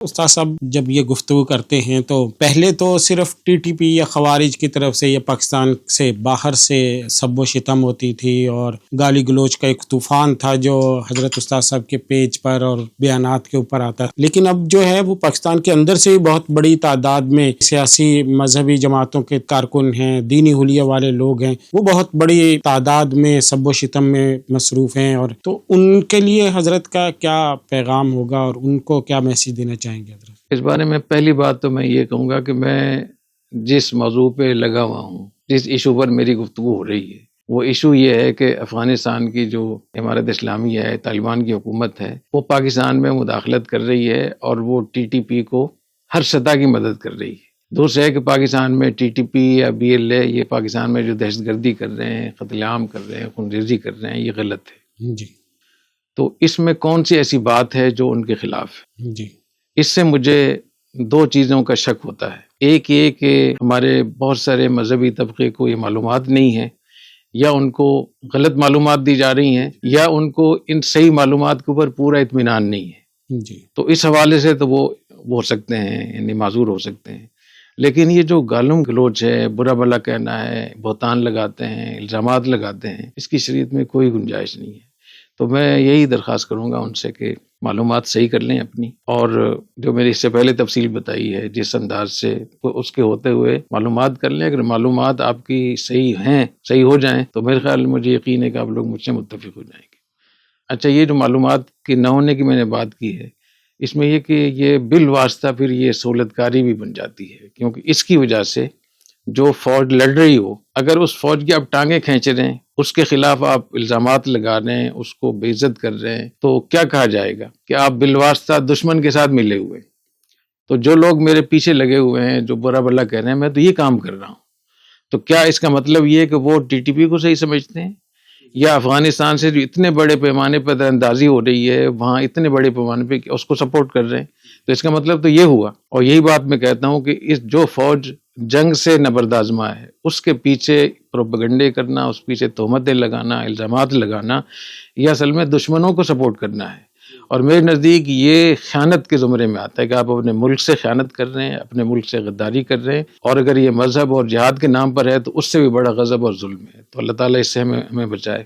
استاد صاحب جب یہ گفتگو کرتے ہیں تو پہلے تو صرف ٹی ٹی پی یا خوارج کی طرف سے یا پاکستان سے باہر سے سب و شتم ہوتی تھی اور گالی گلوچ کا ایک طوفان تھا جو حضرت استاد صاحب کے پیج پر اور بیانات کے اوپر آتا، لیکن اب جو ہے وہ پاکستان کے اندر سے بھی بہت بڑی تعداد میں سیاسی مذہبی جماعتوں کے کارکن ہیں، دینی حلیہ والے لوگ ہیں، وہ بہت بڑی تعداد میں سب و شتم میں مصروف ہیں، اور تو ان کے لیے حضرت کا کیا پیغام ہوگا اور ان کو کیا میسج دینا چاہیں گے حضرت؟ اس بارے میں پہلی بات تو میں یہ کہوں گا کہ میں جس موضوع پہ لگا ہوا ہوں، جس ایشو پر میری گفتگو ہو رہی ہے، وہ ایشو یہ ہے کہ افغانستان کی جو امارت اسلامیہ ہے، طالبان کی حکومت ہے، وہ پاکستان میں مداخلت کر رہی ہے اور وہ ٹی ٹی پی کو ہر سطح کی مدد کر رہی ہے۔ دوسرا ہے کہ پاکستان میں ٹی ٹی پی یا بی ایل اے یہ پاکستان میں جو دہشت گردی کر رہے ہیں، قتل عام کر رہے ہیں، خونریزی کر رہے ہیں، یہ غلط ہے۔ جی تو اس میں کون سی ایسی بات ہے جو ان کے خلاف ہے؟ جی اس سے مجھے دو چیزوں کا شک ہوتا ہے۔ ایک یہ کہ ہمارے بہت سارے مذہبی طبقے کو یہ معلومات نہیں ہے، یا ان کو غلط معلومات دی جا رہی ہیں، یا ان کو ان صحیح معلومات کے اوپر پورا اطمینان نہیں ہے۔ جی تو اس حوالے سے تو وہ ہو سکتے ہیں، یعنی معذور ہو سکتے ہیں۔ لیکن یہ جو گالم گلوچ ہے، برا بھلا کہنا ہے، بہتان لگاتے ہیں، الزامات لگاتے ہیں، اس کی شریعت میں کوئی گنجائش نہیں ہے۔ تو میں یہی درخواست کروں گا ان سے کہ معلومات صحیح کر لیں اپنی، اور جو میری اس سے پہلے تفصیل بتائی ہے جس انداز سے، اس کے ہوتے ہوئے معلومات کر لیں۔ اگر معلومات آپ کی صحیح ہیں، صحیح ہو جائیں، تو میرے خیال میں مجھے یقین ہے کہ آپ لوگ مجھ سے متفق ہو جائیں گے۔ اچھا، یہ جو معلومات کی نہ ہونے کی میں نے بات کی ہے، اس میں یہ کہ یہ بالواسطہ پھر یہ سہولت کاری بھی بن جاتی ہے، کیونکہ اس کی وجہ سے جو فوج لڑ رہی ہو، اگر اس فوج کی آپ ٹانگیں کھینچ رہے ہیں، اس کے خلاف آپ الزامات لگا رہے ہیں، اس کو بے عزت کر رہے ہیں، تو کیا کہا جائے گا کہ آپ بالواسطہ دشمن کے ساتھ ملے ہوئے ہیں۔ تو جو لوگ میرے پیچھے لگے ہوئے ہیں، جو برا بھلا کہہ رہے ہیں، میں تو یہ کام کر رہا ہوں، تو کیا اس کا مطلب یہ ہے کہ وہ ٹی ٹی پی کو صحیح سمجھتے ہیں؟ یا افغانستان سے جو اتنے بڑے پیمانے پر در اندازی ہو رہی ہے، وہاں اتنے بڑے پیمانے پہ اس کو سپورٹ کر رہے ہیں؟ تو اس کا مطلب تو یہ ہوا، اور یہی بات میں کہتا ہوں کہ اس جو فوج جنگ سے نبردآزما ہے، اس کے پیچھے پروپیگنڈے کرنا، اس پیچھے تہمتیں لگانا، الزامات لگانا، یہ اصل میں دشمنوں کو سپورٹ کرنا ہے۔ اور میرے نزدیک یہ خیانت کے زمرے میں آتا ہے کہ آپ اپنے ملک سے خیانت کر رہے ہیں، اپنے ملک سے غداری کر رہے ہیں، اور اگر یہ مذہب اور جہاد کے نام پر ہے تو اس سے بھی بڑا غضب اور ظلم ہے۔ تو اللہ تعالیٰ اس سے ہمیں بچائے۔